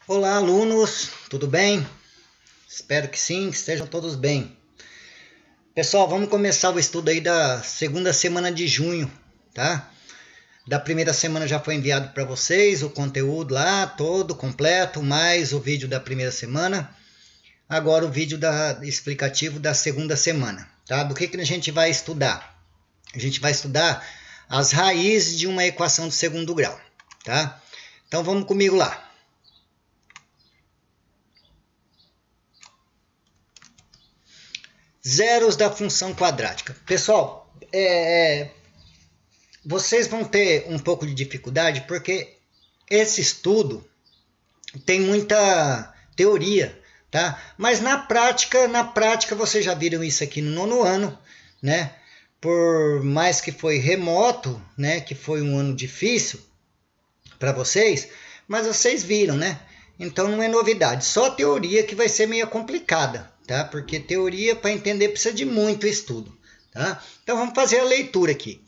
Olá, alunos, tudo bem? Espero que sim, que estejam todos bem. Pessoal, vamos começar o estudo aí da segunda semana de junho, tá? Da primeira semana já foi enviado para vocês o conteúdo lá, todo completo, mais o vídeo da primeira semana. Agora o vídeo explicativo da segunda semana, tá? Do que a gente vai estudar? A gente vai estudar as raízes de uma equação de segundo grau, tá? Então vamos comigo lá. Zeros da função quadrática. Pessoal, vocês vão ter um pouco de dificuldade porque esse estudo tem muita teoria, tá? Mas na prática vocês já viram isso aqui no nono ano, né? Por mais que foi remoto, né? Que foi um ano difícil para vocês, mas vocês viram, né? Então não é novidade, só a teoria que vai ser meio complicada, tá? Porque teoria para entender precisa de muito estudo, tá? Então vamos fazer a leitura aqui.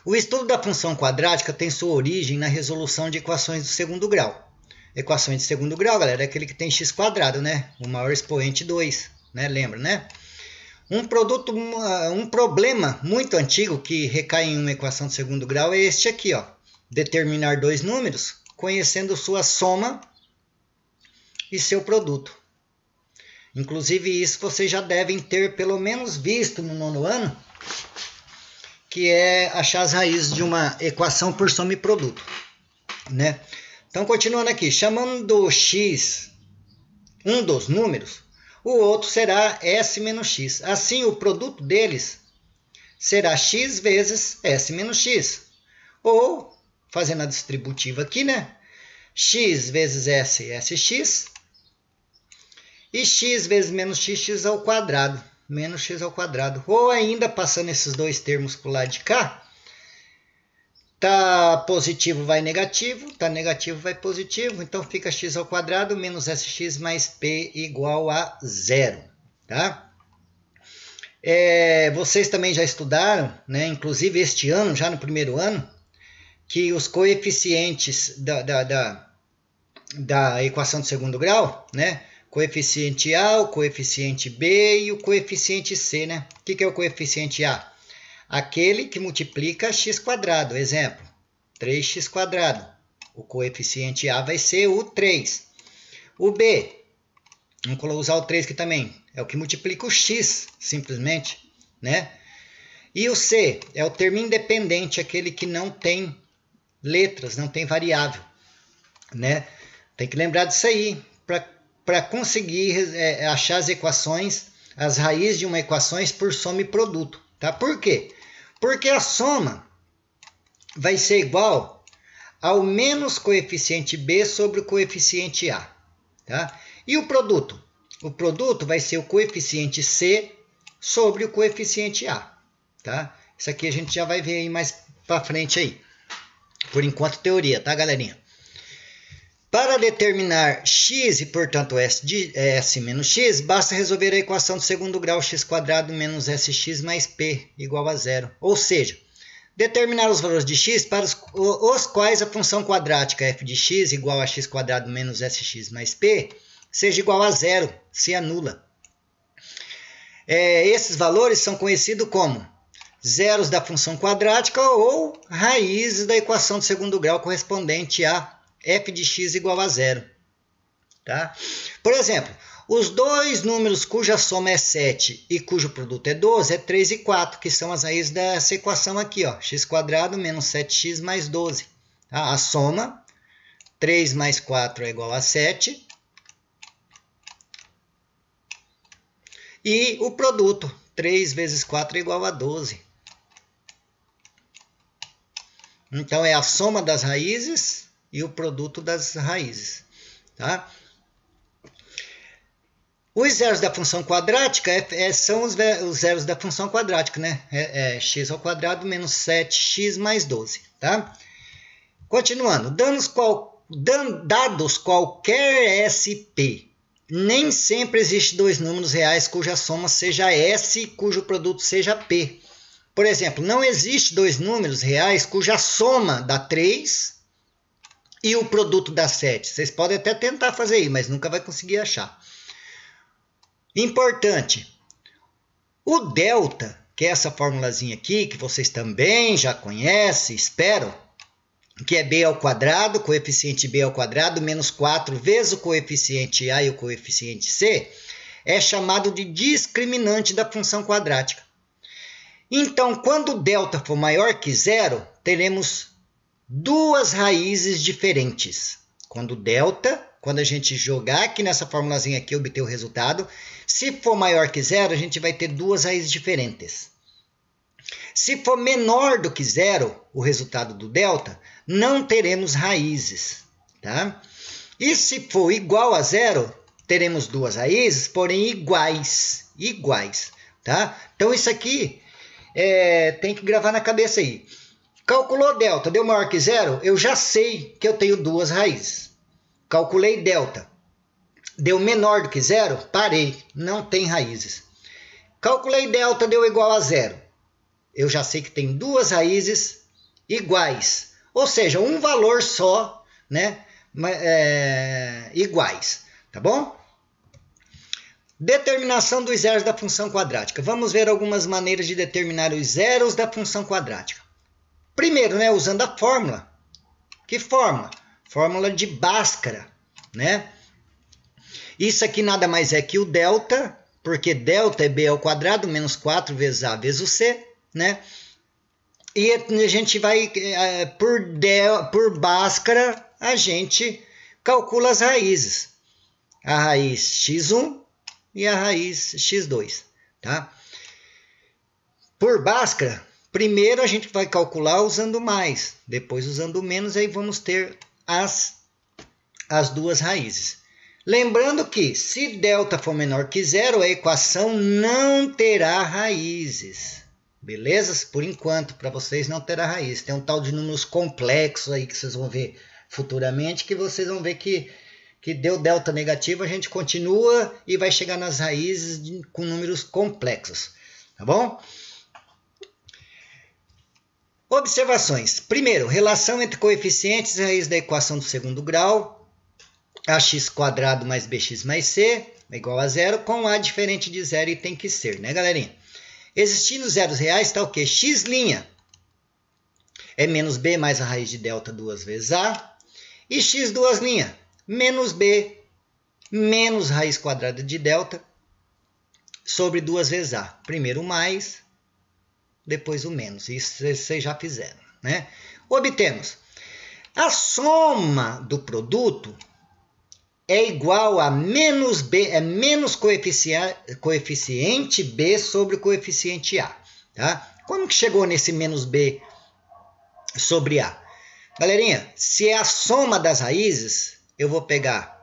O estudo da função quadrática tem sua origem na resolução de equações do segundo grau. Equações de segundo grau, galera, é aquele que tem x quadrado, né? O maior expoente 2, né? Lembra, né? Um problema muito antigo que recai em uma equação de segundo grau é este aqui, ó. Determinar dois números conhecendo sua soma e seu produto. Inclusive isso vocês já devem ter pelo menos visto no nono ano, que é achar as raízes de uma equação por soma e produto, né? Então continuando aqui, chamando x um dos números, o outro será s menos x. Assim o produto deles será x vezes s menos x. Ou, fazendo a distributiva aqui, né? X vezes s, sx. E x vezes menos x, x ao quadrado. Menos x ao quadrado. Ou ainda, passando esses dois termos para o lado de cá. Tá positivo vai negativo. Tá negativo vai positivo. Então fica x ao quadrado menos sx mais p igual a zero. Tá? Vocês também já estudaram, né? Inclusive este ano, já no primeiro ano, que os coeficientes da equação de segundo grau, né? Coeficiente A, o coeficiente B e o coeficiente C, né? O que é o coeficiente A? Aquele que multiplica x quadrado. Exemplo, 3x quadrado. O coeficiente A vai ser o 3. O B, vamos usar o 3 aqui também, é o que multiplica o x, simplesmente, né? E o C é o termo independente, aquele que não tem letras, não tem variável, né? Tem que lembrar disso aí, para conseguir achar as equações, as raízes de uma equação por soma e produto. Tá? Por quê? Porque a soma vai ser igual ao menos coeficiente B sobre o coeficiente A. Tá? E o produto? O produto vai ser o coeficiente C sobre o coeficiente A. Tá? Isso aqui a gente já vai ver aí mais para frente aí. Por enquanto, teoria, tá, galerinha? Para determinar x e, portanto, s menos x, basta resolver a equação de segundo grau x quadrado menos sx mais p igual a zero. Ou seja, determinar os valores de x para os quais a função quadrática f de x igual a x quadrado menos sx mais p seja igual a zero, se anula. Esses valores são conhecidos como zeros da função quadrática ou raízes da equação de segundo grau correspondente a f de x igual a zero. Tá? Por exemplo, os dois números cuja soma é 7 e cujo produto é 12 é 3 e 4, que são as raízes dessa equação aqui, ó, x quadrado menos 7x mais 12. Tá? A soma, 3 mais 4 é igual a 7. E o produto, 3 vezes 4 é igual a 12. Então, é a soma das raízes e o produto das raízes. Tá? Os zeros da função quadrática são os zeros da função quadrática, né? X ao quadrado menos 7x mais 12. Tá? Continuando. Dados qualquer SP, nem sempre existe dois números reais cuja soma seja S e cujo produto seja P. Por exemplo, não existe dois números reais cuja soma dá 3 e o produto dá 7. Vocês podem até tentar fazer aí, mas nunca vai conseguir achar. Importante, o delta, que é essa formulazinha aqui, que vocês também já conhecem, espero, que é b ao quadrado, coeficiente b ao quadrado, menos 4 vezes o coeficiente a e o coeficiente c, é chamado de discriminante da função quadrática. Então, quando o delta for maior que zero, teremos duas raízes diferentes. Quando a gente jogar aqui nessa formulazinha aqui, obter o resultado, se for maior que zero, a gente vai ter duas raízes diferentes. Se for menor do que zero, o resultado do delta, não teremos raízes, tá? E se for igual a zero, teremos duas raízes, porém iguais, tá? Então isso aqui tem que gravar na cabeça aí. Calculou delta, deu maior que zero, eu já sei que eu tenho duas raízes. Calculei delta, deu menor do que zero, parei, não tem raízes. Calculei delta, deu igual a zero. Eu já sei que tem duas raízes iguais, ou seja, um valor só, né, iguais, tá bom? Determinação dos zeros da função quadrática. Vamos ver algumas maneiras de determinar os zeros da função quadrática. Primeiro, né, usando a fórmula. Que fórmula? Fórmula de Bhaskara, né? Isso aqui nada mais é que o delta, porque delta é b ao quadrado menos 4 vezes a vezes o c, né? E a gente vai, por Bhaskara, a gente calcula as raízes. A raiz x1 e a raiz x2, tá? Por Bhaskara, primeiro a gente vai calcular usando mais, depois usando menos, aí vamos ter as duas raízes. Lembrando que, se delta for menor que zero, a equação não terá raízes. Beleza? Por enquanto, para vocês não terá raiz. Tem um tal de números complexos aí que vocês vão ver futuramente, que vocês vão ver que deu delta negativo, a gente continua e vai chegar nas raízes com números complexos. Tá bom? Observações. Primeiro, relação entre coeficientes e raiz da equação do segundo grau. Ax² mais bx mais c é igual a zero, com a diferente de zero e tem que ser, né, galerinha? Existindo zeros reais, está o quê? X' é menos b mais a raiz de delta duas vezes a. E x duas linhas, menos b menos raiz quadrada de delta sobre duas vezes a. Primeiro o mais, depois o menos. Isso vocês já fizeram, né? Obtemos a soma do produto é igual a menos b, é menos coeficiente b sobre coeficiente a. Tá? Como que chegou nesse menos b sobre a? Galerinha, se é a soma das raízes, eu vou pegar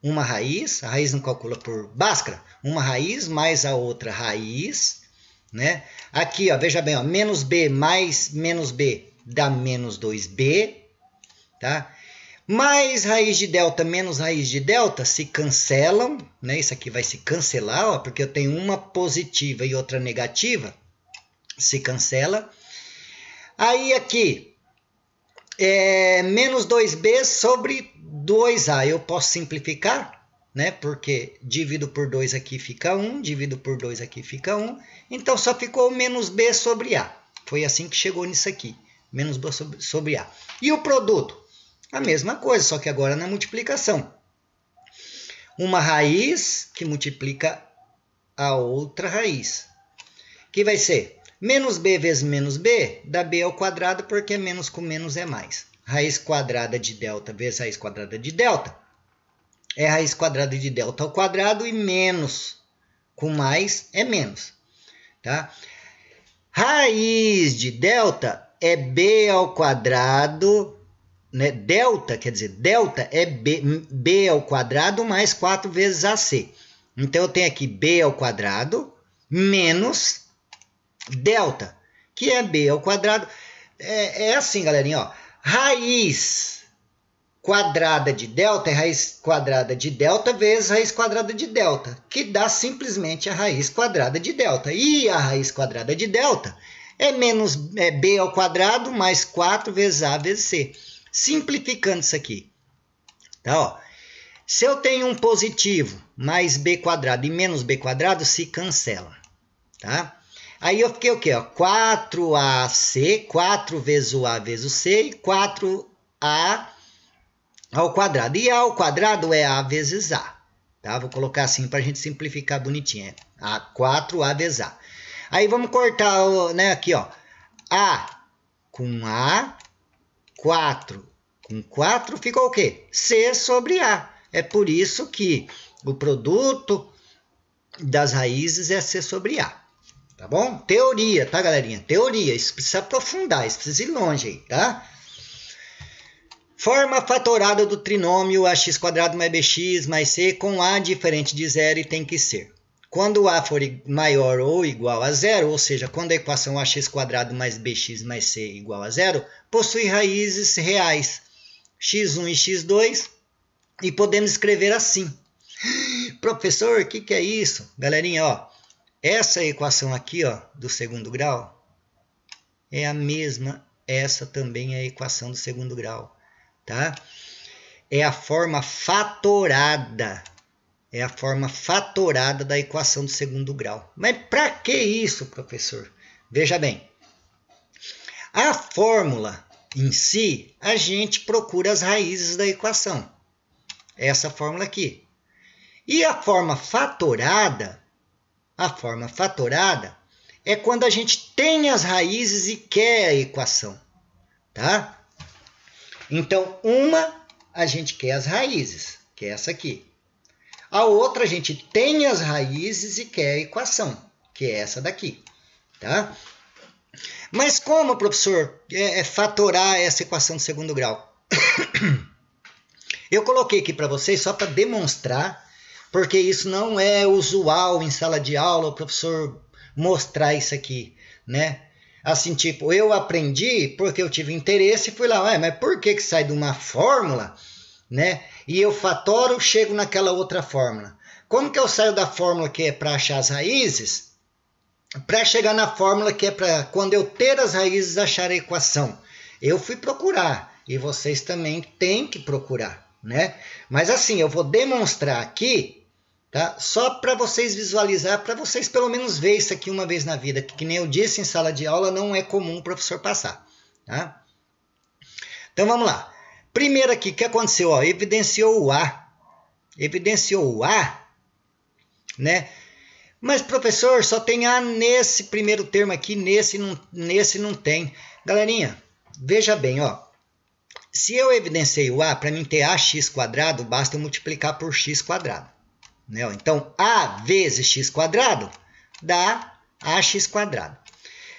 uma raiz, a raiz não calcula por Bhaskara, uma raiz mais a outra raiz, né? Aqui, ó, veja bem, ó, menos b mais menos b dá menos 2b, tá? Mais raiz de delta menos raiz de delta se cancelam, né? Isso aqui vai se cancelar, ó, porque eu tenho uma positiva e outra negativa, se cancela. Aí aqui, menos 2b sobre 2a, eu posso simplificar, né? Porque divido por 2 aqui fica 1, divido por 2 aqui fica 1, então só ficou menos b sobre a. Foi assim que chegou nisso aqui, menos b sobre a. E o produto? A mesma coisa, só que agora na multiplicação. Uma raiz que multiplica a outra raiz. Que vai ser menos b vezes menos b dá b ao quadrado, porque menos com menos é mais. Raiz quadrada de delta vezes raiz quadrada de delta é raiz quadrada de delta ao quadrado, e menos com mais é menos. Tá? Raiz de delta é b ao quadrado, né? Delta, quer dizer, delta é b ao quadrado mais 4 vezes AC. Então, eu tenho aqui b ao quadrado menos delta, que é b ao quadrado. É assim, galerinha, ó. Raiz quadrada de delta é raiz quadrada de delta vezes raiz quadrada de delta, que dá simplesmente a raiz quadrada de delta. E a raiz quadrada de delta é menos b ao quadrado mais 4 vezes a vezes c. Simplificando isso aqui. Tá, ó. Se eu tenho um positivo mais b quadrado e menos b quadrado, se cancela. Tá? Aí eu fiquei o quê? Ó? 4ac, 4 vezes o a vezes o c, e 4a ao quadrado. E a ao quadrado é a vezes a. Tá? Vou colocar assim para a gente simplificar bonitinho. 4a vezes a. Aí vamos cortar, né, aqui, ó. A com A, 4 com 4, ficou o quê? C sobre A. É por isso que o produto das raízes é C sobre A. Tá bom? Teoria, tá, galerinha? Teoria. Isso precisa aprofundar, isso precisa ir longe aí, tá? Forma fatorada do trinômio ax² mais bx mais c com A diferente de zero e tem que ser. Quando A for maior ou igual a zero, ou seja, quando a equação ax² mais bx mais c igual a zero, possui raízes reais, x1 e x2, e podemos escrever assim. Professor, o que é isso? Galerinha, ó, essa equação aqui, ó, do segundo grau, é a mesma, essa também é a equação do segundo grau, tá? É a forma fatorada. É a forma fatorada da equação do segundo grau. Mas para que isso, professor? Veja bem. A fórmula em si, a gente procura as raízes da equação. Essa fórmula aqui. E a forma fatorada é quando a gente tem as raízes e quer a equação. Tá? Então, uma, a gente quer as raízes, que é essa aqui. A outra, a gente tem as raízes e quer a equação, que é essa daqui. Tá? Mas como, professor, fatorar essa equação do segundo grau? Eu coloquei aqui para vocês só para demonstrar, porque isso não é usual em sala de aula, o professor mostrar isso aqui, né? Assim, tipo, eu aprendi porque eu tive interesse e fui lá, mas por que sai de uma fórmula, né? E eu fatoro, chego naquela outra fórmula. Como que eu saio da fórmula que é para achar as raízes, para chegar na fórmula que é para, quando eu ter as raízes, achar a equação? Eu fui procurar, e vocês também têm que procurar, né? Mas assim, eu vou demonstrar aqui, tá? Só para vocês visualizar, para vocês pelo menos ver isso aqui uma vez na vida, que nem eu disse em sala de aula, não é comum o professor passar, tá? Então vamos lá. Primeiro aqui, o que aconteceu? Ó, evidenciou o A. Evidenciou o A, né? Mas, professor, só tem A nesse primeiro termo aqui, nesse não tem. Galerinha, veja bem, ó. Se eu evidenciei o A, para mim ter ax², basta eu multiplicar por x². Né? Então, A vezes x² dá ax².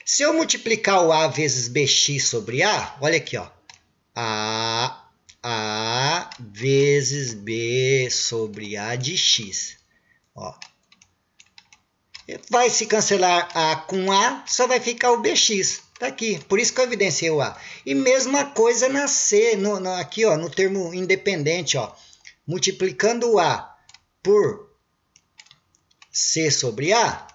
Se eu multiplicar o A vezes bx sobre A, olha aqui, ó. A vezes B sobre A de x. Ó. Vai se cancelar A com A, só vai ficar o BX. Está aqui, por isso que eu evidenciei o A. E mesma coisa na C, aqui ó, no termo independente. Ó, multiplicando o A por C sobre A,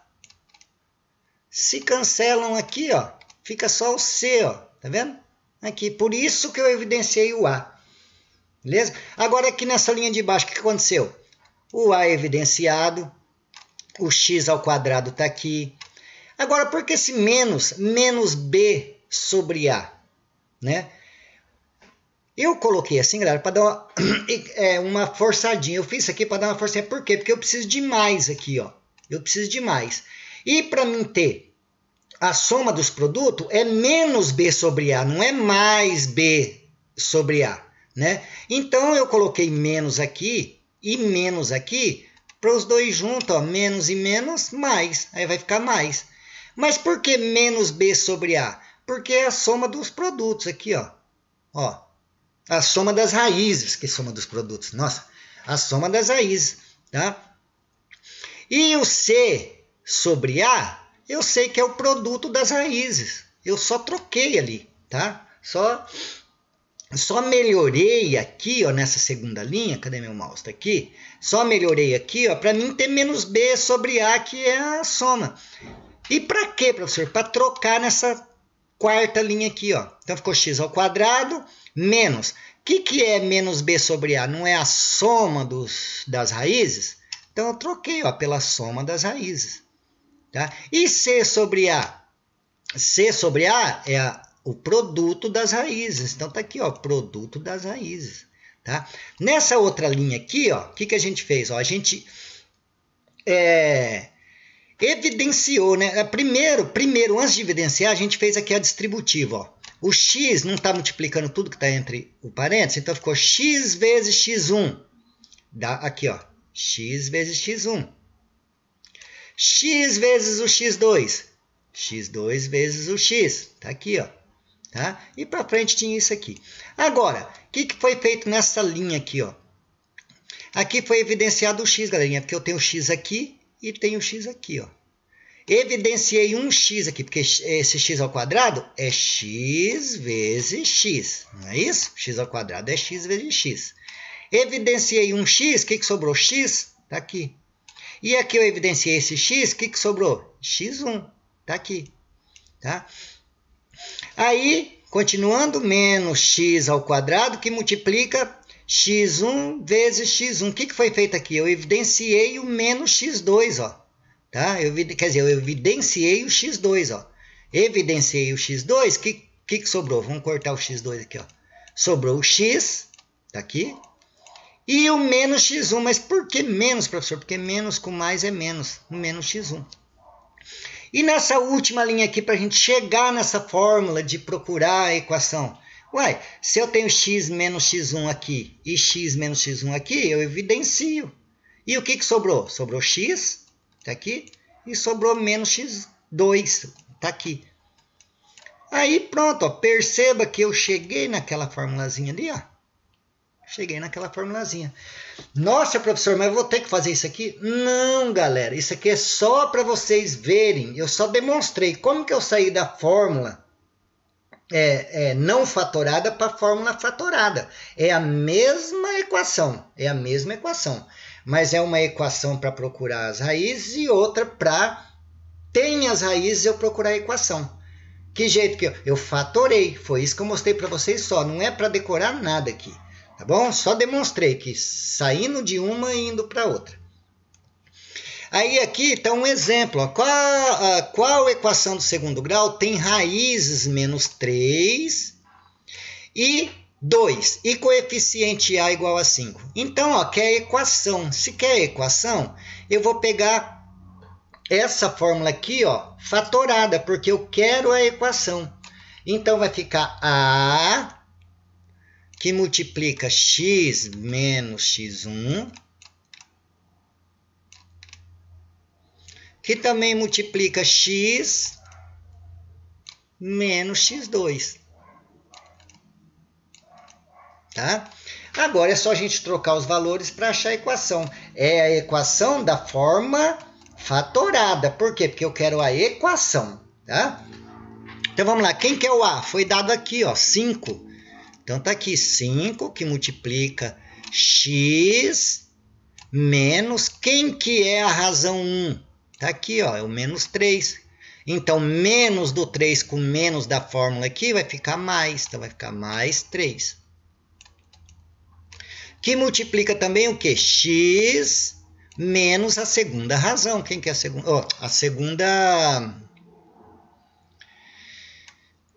se cancelam aqui, ó, fica só o C, ó, tá vendo? Aqui, por isso que eu evidenciei o A. Beleza? Agora aqui nessa linha de baixo, o que aconteceu? O A é evidenciado, o x² está aqui. Agora, por que esse menos B sobre A? Né? Eu coloquei assim, galera, para dar uma forçadinha. Eu fiz isso aqui para dar uma forçadinha. Por quê? Porque eu preciso de mais aqui, ó. Eu preciso de mais. E para mim ter a soma dos produtos é menos B sobre A, não é mais B sobre A, né? Então, eu coloquei menos aqui e menos aqui para os dois juntos, ó, menos e menos, mais. Aí vai ficar mais. Mas por que menos B sobre A? Porque é a soma dos produtos aqui, ó. Ó, a soma das raízes, que soma dos produtos. Nossa, a soma das raízes, tá? E o C sobre A, eu sei que é o produto das raízes. Eu só troquei ali, tá? Só melhorei aqui, ó, nessa segunda linha. Cadê meu mouse? Tá aqui. Só melhorei aqui, ó, para mim ter menos B sobre A, que é a soma. E para quê, professor? Para trocar quarta linha aqui, ó. Então ficou x ao quadrado menos. O que é menos b sobre a? Não é a soma das raízes? Então eu troquei, ó, pela soma das raízes. Tá? E c sobre a? C sobre a é o produto das raízes. Então tá aqui, ó, produto das raízes. Tá? Nessa outra linha aqui, ó, o que a gente fez? Ó, a gente evidenciou, né? Primeiro, antes de evidenciar, a gente fez aqui a distributiva. Ó. O x não está multiplicando tudo que está entre o parênteses, então ficou x vezes x1. Dá aqui, ó, x vezes x1. X vezes o x2. x2 vezes o x. Tá aqui, ó. Tá? E para frente tinha isso aqui. Agora, o que foi feito nessa linha aqui, ó? Aqui foi evidenciado o x, galerinha, porque eu tenho o x aqui e tenho o x aqui, ó. Evidenciei um x aqui, porque esse x ao quadrado é x vezes x, não é isso? X ao quadrado é x vezes x. Evidenciei um x, o que sobrou? X, tá aqui. E aqui eu evidenciei esse x, o que sobrou? x1, tá aqui. Tá? Aí, continuando, menos x ao quadrado, que multiplica x1 vezes x1. O que foi feito aqui? Eu evidenciei o menos x2, ó. Tá? Quer dizer, eu evidenciei o x2, ó. Evidenciei o x2, o que sobrou? Vamos cortar o x2 aqui, ó. Sobrou o x, tá aqui. E o menos x1, mas por que menos, professor? Porque menos com mais é menos, menos x1. E nessa última linha aqui, para a gente chegar nessa fórmula de procurar a equação. Uai, se eu tenho x menos x1 aqui e x menos x1 aqui, eu evidencio. E o que sobrou? Sobrou x, tá aqui, e sobrou menos x2, tá aqui. Aí pronto, ó, perceba que eu cheguei naquela formulazinha ali, ó. Cheguei naquela formulazinha. Nossa, professor, mas eu vou ter que fazer isso aqui? Não, galera. Isso aqui é só para vocês verem. Eu só demonstrei como que eu saí da fórmula não fatorada para a fórmula fatorada. É a mesma equação. É a mesma equação. Mas é uma equação para procurar as raízes e outra para tem as raízes eu procurar a equação. Que jeito que eu fatorei. Foi isso que eu mostrei para vocês só. Não é para decorar nada aqui. Tá bom? Só demonstrei que saindo de uma e indo para outra. Aí aqui está um exemplo. Ó. Qual equação do segundo grau tem raízes menos 3 e 2 e coeficiente A igual a 5? Então, ó, quer a equação. Se quer a equação, eu vou pegar essa fórmula aqui, ó, fatorada, porque eu quero a equação. Então, vai ficar A que multiplica x menos x1, que também multiplica x menos x2. Tá? Agora é só a gente trocar os valores para achar a equação. É a equação da forma fatorada. Por quê? Porque eu quero a equação. Tá? Então vamos lá. Quem que é o A? Foi dado aqui, ó, 5. Então, está aqui 5 que multiplica x menos, quem que é a razão 1? Está aqui, ó, é o menos 3. Então, menos do 3 com menos da fórmula aqui vai ficar mais. Então, vai ficar mais 3. Que multiplica também o quê? X menos a segunda razão. Quem que é a segunda? Oh, a segunda...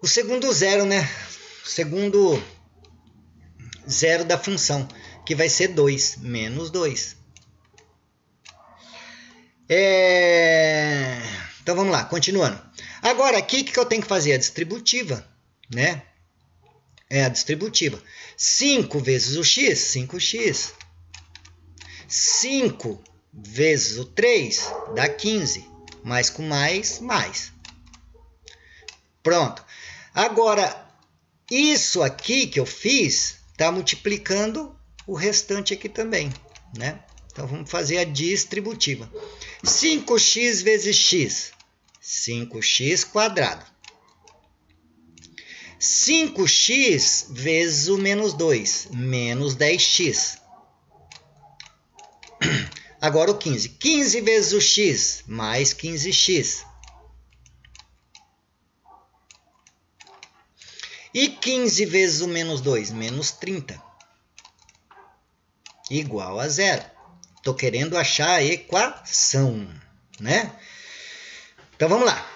O segundo zero, né? O segundo... zero da função, que vai ser 2, menos 2. Então, vamos lá, continuando. Agora, aqui, o que eu tenho que fazer? A distributiva, né? É a distributiva. 5 vezes o x, 5x. 5 vezes o 3, dá 15. Mais com mais, mais. Pronto. Agora, isso aqui que eu fiz... está multiplicando o restante aqui também, né? Então, vamos fazer a distributiva. 5x vezes x, 5x quadrado. 5x vezes o menos 2, menos 10x. Agora o 15. 15 vezes o x, mais 15x. E 15 vezes o menos 2? Menos 30. Igual a zero. Estou querendo achar a equação, né? Então, vamos lá.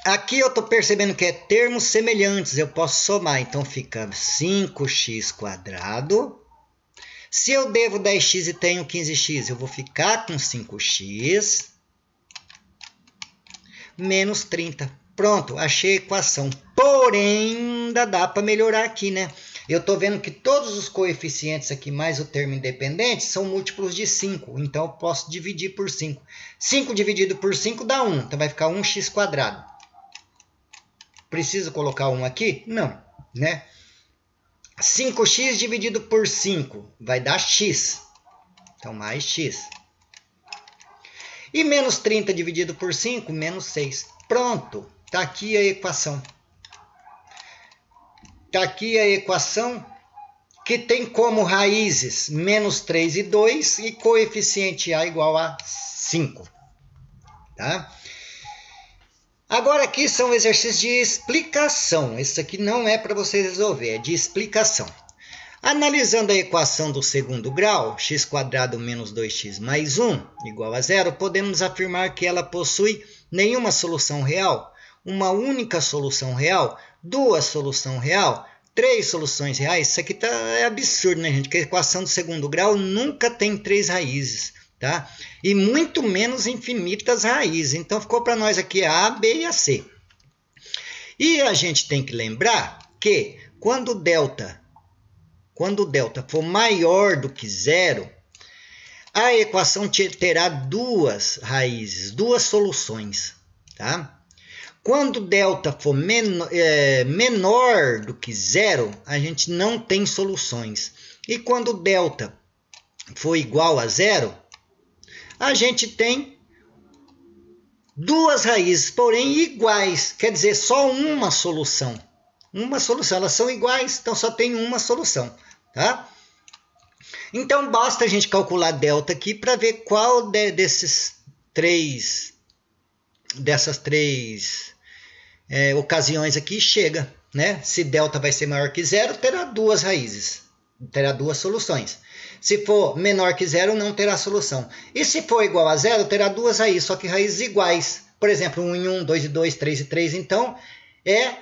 Aqui eu estou percebendo que é termos semelhantes. Eu posso somar. Então, fica 5x². Se eu devo 10x e tenho 15x, eu vou ficar com 5x menos 30. Pronto, achei a equação. Porém, ainda dá para melhorar aqui, né? Eu estou vendo que todos os coeficientes aqui, mais o termo independente, são múltiplos de 5. Então, eu posso dividir por 5. 5 dividido por 5 dá 1. Então, vai ficar 1x². Preciso colocar 1 aqui? Não, né? 5x dividido por 5 vai dar x. Então, mais x. E menos 30 dividido por 5, menos 6. Pronto, está aqui a equação. Está aqui a equação que tem como raízes menos 3 e 2 e coeficiente A igual a 5. Tá? Agora aqui são exercícios de explicação. Isso aqui não é para você resolver, é de explicação. Analisando a equação do segundo grau, x² menos 2x mais 1 igual a 0, podemos afirmar que ela possui nenhuma solução real, uma única solução real, duas soluções reais, três soluções reais. Isso aqui é absurdo, né, gente? Porque a equação do segundo grau nunca tem 3 raízes, tá? E muito menos infinitas raízes. Então, ficou para nós aqui a A, B e a C. E a gente tem que lembrar que quando o delta for maior do que zero, a equação terá duas raízes, duas soluções, tá? Quando delta for menor do que zero, a gente não tem soluções. E quando delta for igual a zero, a gente tem duas raízes, porém iguais. Quer dizer, só uma solução. Uma solução. Elas são iguais, então só tem uma solução. Tá? Então, basta a gente calcular delta aqui para ver qual dessas três ocasiões aqui chega, né? Se delta vai ser maior que zero, terá duas raízes, terá duas soluções. Se for menor que zero, não terá solução. E se for igual a zero, terá duas raízes, só que raízes iguais. Por exemplo, 1 e 1, 2 e 2, 3 e 3. Então, é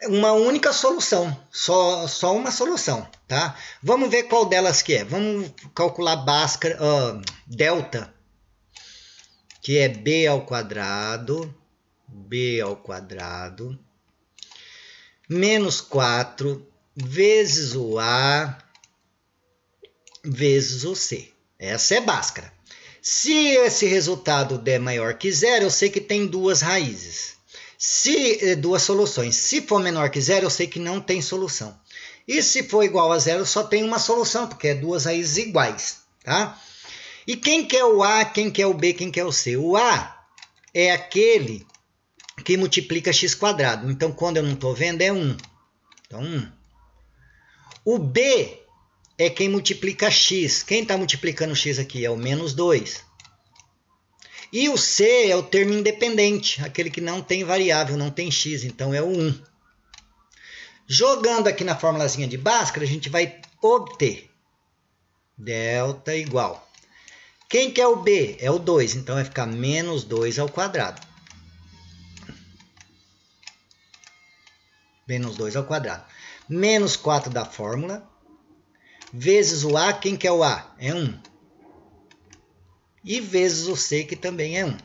uma única solução, só uma solução, tá? Vamos ver qual delas que é. Vamos calcular delta, que é b² menos 4 vezes o A vezes o C. Essa é Bhaskara. Se esse resultado der maior que zero, eu sei que tem duas raízes. Duas soluções. Se for menor que zero, eu sei que não tem solução. E se for igual a zero, só tem uma solução, porque é duas raízes iguais. Tá? E quem que é o A, quem que é o B, quem que é o C? O A é aquele que multiplica x². Então, quando eu não estou vendo, é 1. Então, 1. O B é quem multiplica x. Quem está multiplicando x aqui é o menos 2. E o C é o termo independente, aquele que não tem variável, não tem x, então é o 1. Jogando aqui na formulazinha de Bhaskara, a gente vai obter delta igual. Quem que é o B? É o 2, então vai ficar menos 2². Menos 2². Menos 4 da fórmula, vezes o A, quem que é o A? É 1. E vezes o C, que também é 1.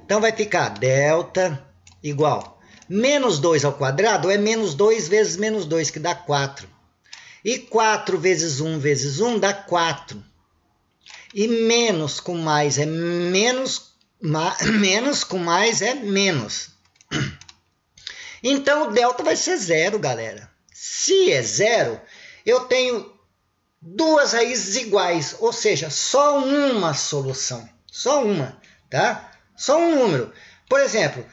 Então, vai ficar delta igual. Menos 2² é menos 2 vezes menos 2, que dá 4. E 4 vezes 1 vezes 1 dá 4. E menos com mais é menos, menos com mais é menos. Então, o delta vai ser 0, galera. Se é 0, eu tenho duas raízes iguais, ou seja, só uma solução. Só uma, tá? Só um número. Por exemplo,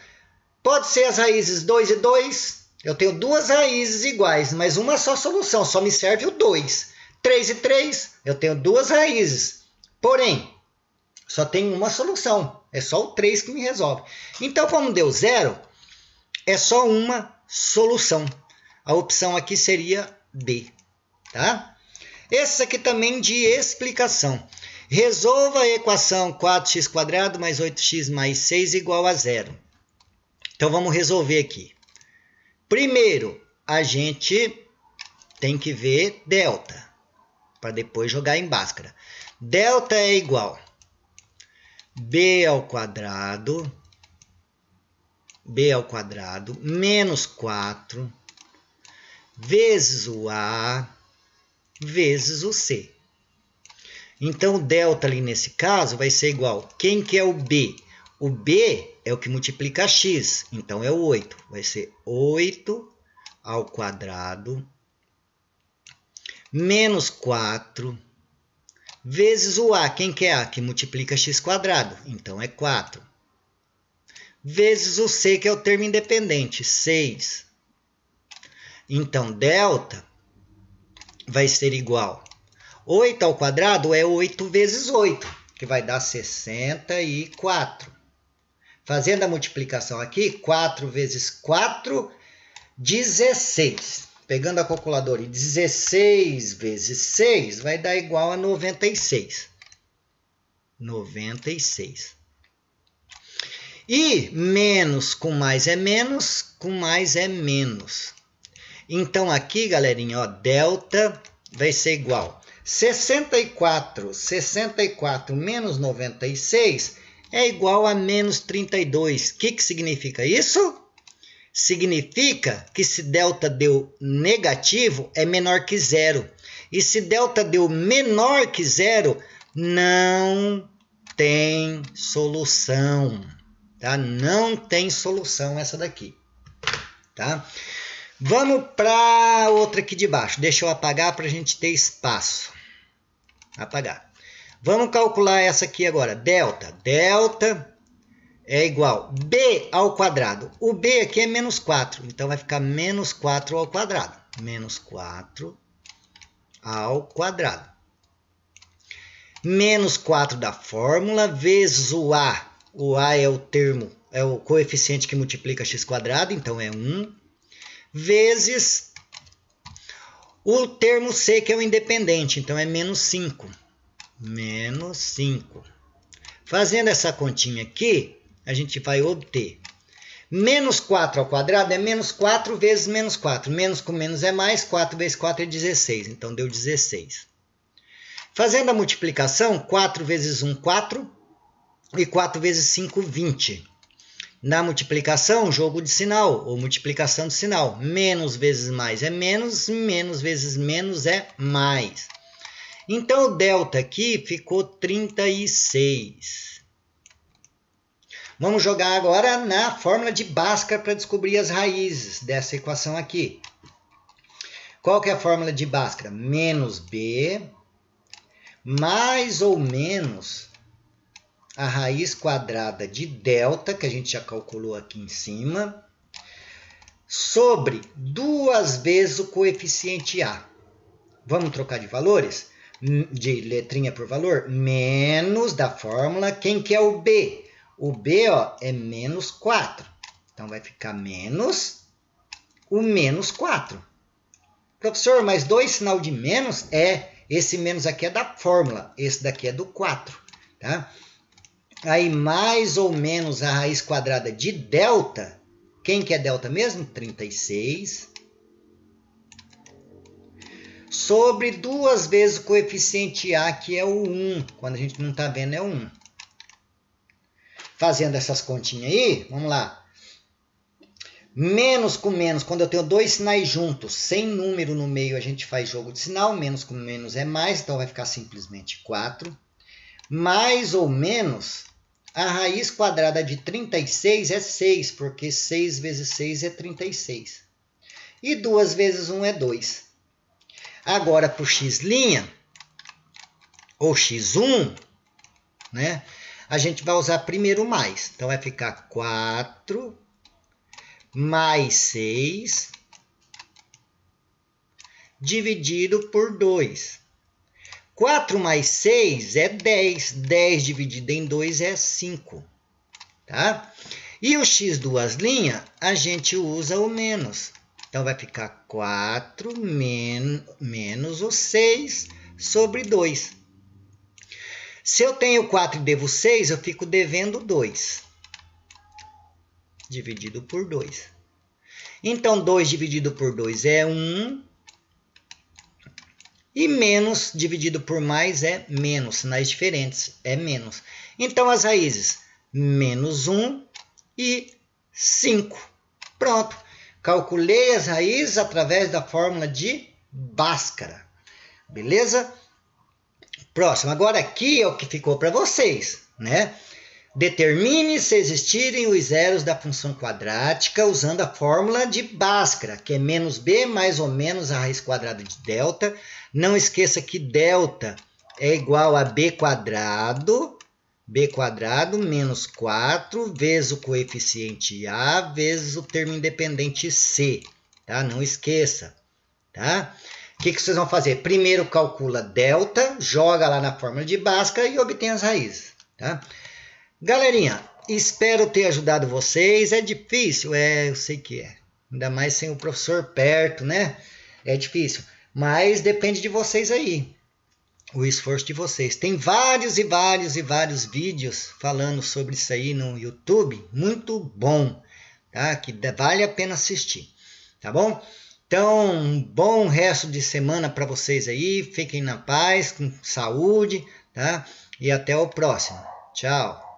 pode ser as raízes 2 e 2. Eu tenho duas raízes iguais, mas uma só solução. Só me serve o 2. 3 e 3, eu tenho duas raízes. Porém, só tem uma solução. É só o 3 que me resolve. Então, como deu 0, é só uma solução. A opção aqui seria D, tá? Esse aqui também de explicação. Resolva a equação 4x² mais 8x mais 6 igual a 0. Então, vamos resolver aqui. Primeiro, a gente tem que ver delta, para depois jogar em Bhaskara. Delta é igual a b ao quadrado menos 4 vezes o A vezes o C. Então, o delta ali nesse caso vai ser igual. Quem que é o B? O B é o que multiplica x, então é o 8. Vai ser 8 ao quadrado menos 4 vezes o A. Quem que é A? Que multiplica x², então é 4. Vezes o C, que é o termo independente, 6. Então, delta vai ser igual. 8 ao quadrado é 8 vezes 8, que vai dar 64. Fazendo a multiplicação aqui, 4 vezes 4, 16. Pegando a calculadora, 16 vezes 6 vai dar igual a 96. 96. E menos com mais é menos, com mais é menos. Então, aqui, galerinha, ó, delta vai ser igual. 64 menos 96 é igual a menos 32. O que significa isso? Significa que se delta deu negativo, é menor que zero. E se delta deu menor que zero, não tem solução. Tá? Não tem solução essa daqui. Tá? Vamos para outra aqui de baixo. Deixa eu apagar para a gente ter espaço. Apagar. Vamos calcular essa aqui agora. Delta. Delta é igual a b ao quadrado. O b aqui é menos 4. Então, vai ficar menos 4 ao quadrado. Menos 4 ao quadrado. Menos 4 da fórmula vezes o A. O A é o termo, é o coeficiente que multiplica x², então é 1. Vezes o termo C, que é o independente, então é menos 5. Menos 5. Fazendo essa continha aqui, a gente vai obter menos 4 ao quadrado é menos 4 vezes menos 4. Menos com menos é mais, 4 vezes 4 é 16, então deu 16. Fazendo a multiplicação, 4 vezes 1, 4, e 4 vezes 5, 20. Na multiplicação, jogo de sinal, ou multiplicação de sinal. Menos vezes mais é menos, menos vezes menos é mais. Então, o delta aqui ficou 36. Vamos jogar agora na fórmula de Bhaskara para descobrir as raízes dessa equação aqui. Qual que é a fórmula de Bhaskara? Menos b mais ou menos a raiz quadrada de delta, que a gente já calculou aqui em cima, sobre 2 vezes o coeficiente A. Vamos trocar de valores? De letrinha por valor? Menos da fórmula. Quem que é o B? O B, ó, é menos 4. Então, vai ficar menos o menos 4. Professor, mas 2 sinal de menos? Esse menos aqui é da fórmula. Esse daqui é do 4. Tá? Aí, mais ou menos a raiz quadrada de delta. Quem que é delta mesmo? 36. Sobre 2 vezes o coeficiente A, que é o 1. Quando a gente não está vendo, é o 1. Fazendo essas continhas aí, vamos lá. Menos com menos, quando eu tenho 2 sinais juntos, sem número no meio, a gente faz jogo de sinal. Menos com menos é mais, então vai ficar simplesmente 4. Mais ou menos, a raiz quadrada de 36 é 6, porque 6 vezes 6 é 36. E 2 vezes 1 é 2. Agora, para o x', ou x1, né, a gente vai usar primeiro mais. Então, vai ficar 4 mais 6 dividido por 2. 4 mais 6 é 10. 10 dividido em 2 é 5. Tá? E o x duas linhas, a gente usa o menos. Então, vai ficar 4 menos o 6 sobre 2. Se eu tenho 4 e devo 6, eu fico devendo 2. Dividido por 2. Então, 2 dividido por 2 é 1. E menos dividido por mais é menos. Sinais diferentes é menos. Então, as raízes menos 1 e 5. Pronto. Calculei as raízes através da fórmula de Bhaskara. Beleza? Próximo. Agora aqui é o que ficou para vocês, né? Determine se existirem os zeros da função quadrática usando a fórmula de Bhaskara, que é menos b mais ou menos a raiz quadrada de delta. Não esqueça que delta é igual a b quadrado menos 4 vezes o coeficiente a vezes o termo independente c. Tá? Não esqueça. Tá? O que vocês vão fazer? Primeiro calcula delta, joga lá na fórmula de Bhaskara e obtém as raízes. Tá? Galerinha, espero ter ajudado vocês. É difícil? Eu sei que é. Ainda mais sem o professor perto, né? É difícil. Mas depende de vocês aí. O esforço de vocês. Tem vários e vários vídeos falando sobre isso aí no YouTube. Muito bom. Tá? Que vale a pena assistir. Tá bom? Então, um bom resto de semana para vocês aí. Fiquem na paz, com saúde. Tá? E até o próximo. Tchau.